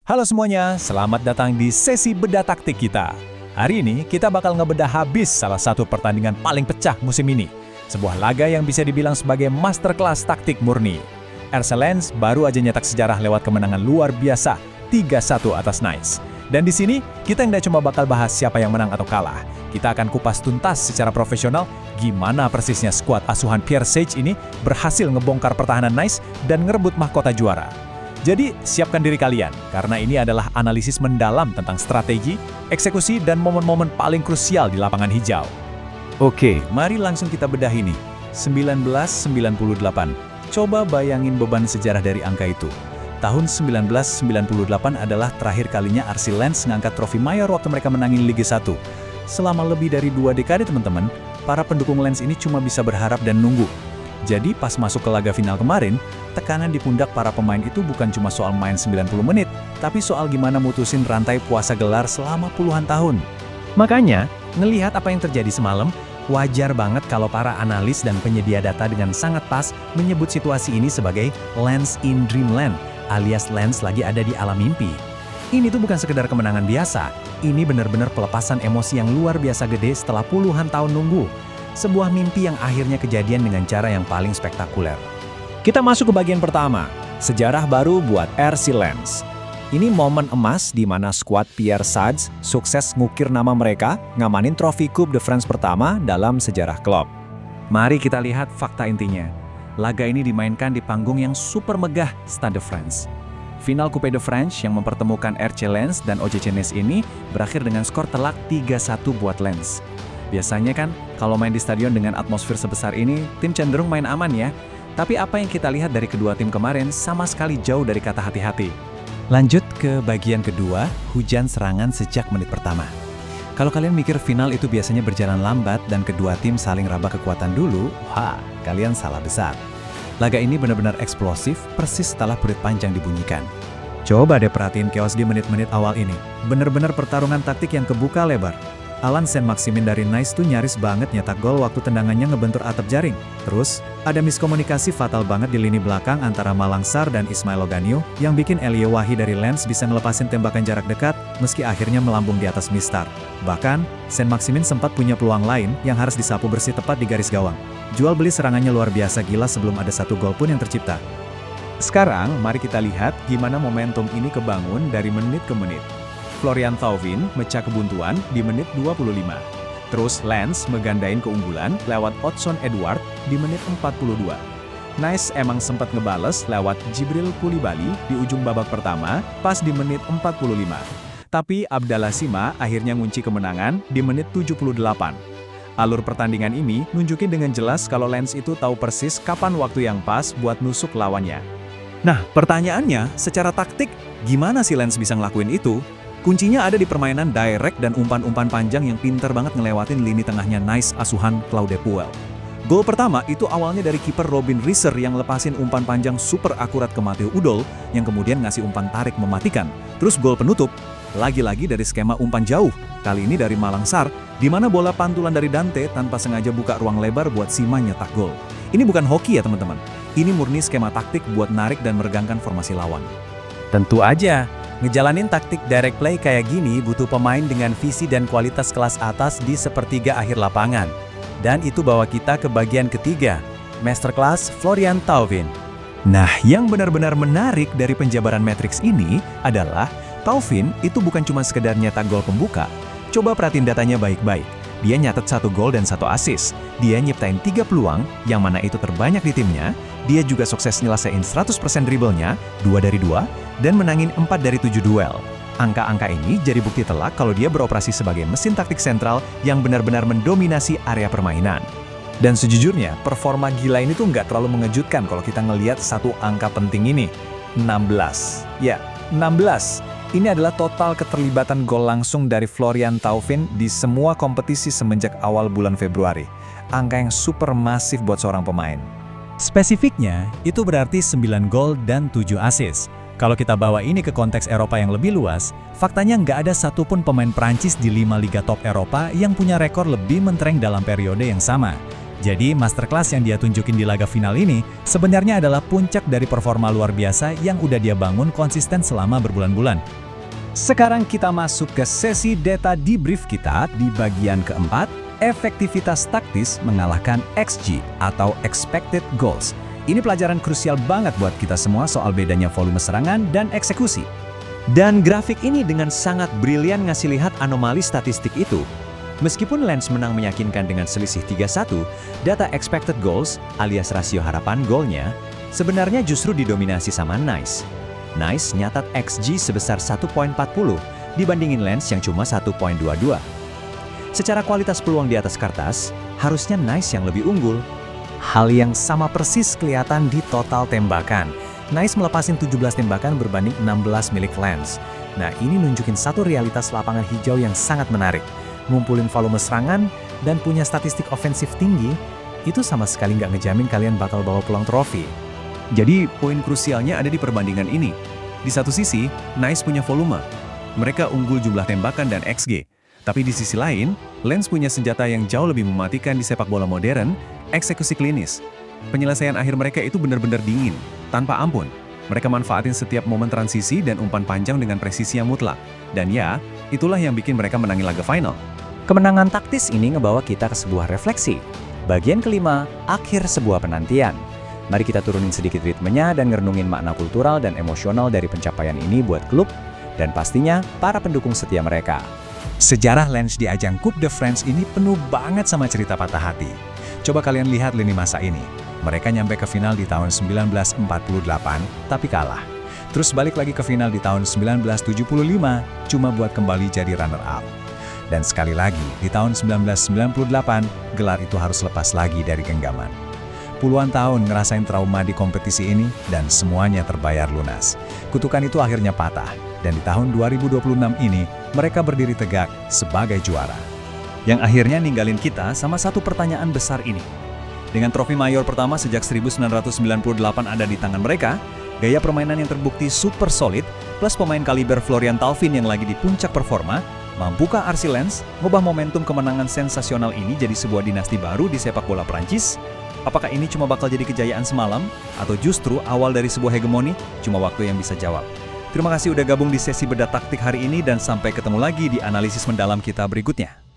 Halo semuanya, selamat datang di sesi bedah taktik kita. Hari ini kita bakal ngebedah habis salah satu pertandingan paling pecah musim ini. Sebuah laga yang bisa dibilang sebagai masterclass taktik murni. RC Lens baru aja nyetak sejarah lewat kemenangan luar biasa 3-1 atas Nice. Dan di sini kita nggak cuma bakal bahas siapa yang menang atau kalah. Kita akan kupas tuntas secara profesional gimana persisnya skuad asuhan Pierre Sage ini berhasil ngebongkar pertahanan Nice dan ngerebut mahkota juara. Jadi, siapkan diri kalian, karena ini adalah analisis mendalam tentang strategi, eksekusi, dan momen-momen paling krusial di lapangan hijau. Oke, mari langsung kita bedah ini. 1998. Coba bayangin beban sejarah dari angka itu. Tahun 1998 adalah terakhir kalinya RC Lens ngangkat trofi mayor waktu mereka menangin Liga 1. Selama lebih dari 2 dekade teman-teman, para pendukung Lens ini cuma bisa berharap dan nunggu. Jadi pas masuk ke laga final kemarin, tekanan di pundak para pemain itu bukan cuma soal main 90 menit, tapi soal gimana mutusin rantai puasa gelar selama puluhan tahun. Makanya, ngelihat apa yang terjadi semalam, wajar banget kalau para analis dan penyedia data dengan sangat pas menyebut situasi ini sebagai Lens in Dreamland, alias Lens lagi ada di alam mimpi. Ini tuh bukan sekedar kemenangan biasa, ini benar-benar pelepasan emosi yang luar biasa gede setelah puluhan tahun nunggu. Sebuah mimpi yang akhirnya kejadian dengan cara yang paling spektakuler. Kita masuk ke bagian pertama, sejarah baru buat RC Lens. Ini momen emas di mana skuad Pierre Sage sukses ngukir nama mereka, ngamanin trofi Coupe de France pertama dalam sejarah klub. Mari kita lihat fakta intinya. Laga ini dimainkan di panggung yang super megah, Stade de France. Final Coupe de France yang mempertemukan RC Lens dan OGC Nice ini berakhir dengan skor telak 3-1 buat Lens. Biasanya kan, kalau main di stadion dengan atmosfer sebesar ini, tim cenderung main aman ya. Tapi apa yang kita lihat dari kedua tim kemarin sama sekali jauh dari kata hati-hati. Lanjut ke bagian kedua, hujan serangan sejak menit pertama. Kalau kalian mikir final itu biasanya berjalan lambat dan kedua tim saling raba kekuatan dulu, wah, kalian salah besar. Laga ini benar-benar eksplosif, persis setelah peluit panjang dibunyikan. Coba deh perhatiin chaos di menit-menit awal ini. Benar-benar pertarungan taktik yang kebuka lebar. Alan Saint-Maximin dari Nice tuh nyaris banget nyetak gol waktu tendangannya ngebentur atap jaring. Terus, ada miskomunikasi fatal banget di lini belakang antara Malang Sarr dan Ismail Logano yang bikin Elie Wahi dari Lens bisa ngelepasin tembakan jarak dekat meski akhirnya melambung di atas mistar. Bahkan, Saint-Maximin sempat punya peluang lain yang harus disapu bersih tepat di garis gawang. Jual beli serangannya luar biasa gila sebelum ada satu gol pun yang tercipta. Sekarang, mari kita lihat gimana momentum ini kebangun dari menit ke menit. Florian Thauvin mecah kebuntuan di menit 25. Terus Lens megandain keunggulan lewat Odsonne Edouard di menit 42. Nice emang sempat ngebales lewat Djibril Coulibaly di ujung babak pertama pas di menit 45. Tapi Abdallah Sima akhirnya ngunci kemenangan di menit 78. Alur pertandingan ini nunjukin dengan jelas kalau Lens itu tahu persis kapan waktu yang pas buat nusuk lawannya. Nah, pertanyaannya, secara taktik, gimana sih Lens bisa ngelakuin itu? Kuncinya ada di permainan direct dan umpan-umpan panjang yang pintar banget ngelewatin lini tengahnya Nice asuhan Claude Puel. Gol pertama itu awalnya dari kiper Robin Reeser yang lepasin umpan panjang super akurat ke Matteo Udol yang kemudian ngasih umpan tarik mematikan. Terus gol penutup, lagi-lagi dari skema umpan jauh, kali ini dari Malang Sarr, di mana bola pantulan dari Dante tanpa sengaja buka ruang lebar buat Sima nyetak gol. Ini bukan hoki ya teman-teman, ini murni skema taktik buat narik dan meregangkan formasi lawan. Tentu aja, ngejalanin taktik direct play kayak gini butuh pemain dengan visi dan kualitas kelas atas di sepertiga akhir lapangan. Dan itu bawa kita ke bagian ketiga, masterclass Florian Thauvin. Nah, yang benar-benar menarik dari penjabaran matriks ini adalah Thauvin itu bukan cuma sekedar nyetak gol pembuka. Coba perhatiin datanya baik-baik. Dia nyatet 1 gol dan 1 assist. Dia nyiptain 3 peluang, yang mana itu terbanyak di timnya. Dia juga sukses nyelesain 100% dribblenya, 2 dari 2, dan menangin 4 dari 7 duel. Angka-angka ini jadi bukti telak kalau dia beroperasi sebagai mesin taktik sentral yang benar-benar mendominasi area permainan. Dan sejujurnya, performa gila ini tuh nggak terlalu mengejutkan kalau kita ngelihat satu angka penting ini, 16. Ya, 16. Ini adalah total keterlibatan gol langsung dari Florian Thauvin di semua kompetisi semenjak awal bulan Februari. Angka yang super masif buat seorang pemain. Spesifiknya, itu berarti 9 gol dan 7 assist. Kalau kita bawa ini ke konteks Eropa yang lebih luas, faktanya nggak ada satupun pemain Prancis di 5 liga top Eropa yang punya rekor lebih mentereng dalam periode yang sama. Jadi, masterclass yang dia tunjukin di laga final ini sebenarnya adalah puncak dari performa luar biasa yang udah dia bangun konsisten selama berbulan-bulan. Sekarang kita masuk ke sesi data debrief kita di bagian keempat, efektivitas taktis mengalahkan XG atau Expected Goals. Ini pelajaran krusial banget buat kita semua soal bedanya volume serangan dan eksekusi. Dan grafik ini dengan sangat brilian ngasih lihat anomali statistik itu. Meskipun Lens menang meyakinkan dengan selisih 3-1, data expected goals alias rasio harapan golnya sebenarnya justru didominasi sama Nice. Nice nyatat XG sebesar 1.40 dibandingin Lens yang cuma 1.22. Secara kualitas peluang di atas kertas, harusnya Nice yang lebih unggul. Hal yang sama persis kelihatan di total tembakan. Nice melepasin 17 tembakan berbanding 16 milik Lens. Nah, ini nunjukin satu realitas lapangan hijau yang sangat menarik. Ngumpulin volume serangan dan punya statistik ofensif tinggi, itu sama sekali nggak ngejamin kalian bakal bawa pulang trofi. Jadi, poin krusialnya ada di perbandingan ini. Di satu sisi, Nice punya volume. Mereka unggul jumlah tembakan dan XG. Tapi di sisi lain, Lens punya senjata yang jauh lebih mematikan di sepak bola modern, eksekusi klinis. Penyelesaian akhir mereka itu benar-benar dingin, tanpa ampun. Mereka manfaatin setiap momen transisi dan umpan panjang dengan presisi yang mutlak. Dan ya, itulah yang bikin mereka menangi laga final. Kemenangan taktis ini ngebawa kita ke sebuah refleksi. Bagian kelima, akhir sebuah penantian. Mari kita turunin sedikit ritmenya dan ngerenungin makna kultural dan emosional dari pencapaian ini buat klub, dan pastinya para pendukung setia mereka. Sejarah Lens di ajang Coupe de France ini penuh banget sama cerita patah hati. Coba kalian lihat lini masa ini. Mereka nyampe ke final di tahun 1948, tapi kalah. Terus balik lagi ke final di tahun 1975, cuma buat kembali jadi runner-up. Dan sekali lagi, di tahun 1998, gelar itu harus lepas lagi dari genggaman. Puluhan tahun ngerasain trauma di kompetisi ini, dan semuanya terbayar lunas. Kutukan itu akhirnya patah, dan di tahun 2026 ini, mereka berdiri tegak sebagai juara. Yang akhirnya ninggalin kita sama satu pertanyaan besar ini. Dengan trofi mayor pertama sejak 1998 ada di tangan mereka, gaya permainan yang terbukti super solid, plus pemain kaliber Florian Thauvin yang lagi di puncak performa, mampukah RC Lens ngubah momentum kemenangan sensasional ini jadi sebuah dinasti baru di sepak bola Prancis? Apakah ini cuma bakal jadi kejayaan semalam? Atau justru awal dari sebuah hegemoni? Cuma waktu yang bisa jawab. Terima kasih udah gabung di sesi bedah taktik hari ini dan sampai ketemu lagi di analisis mendalam kita berikutnya.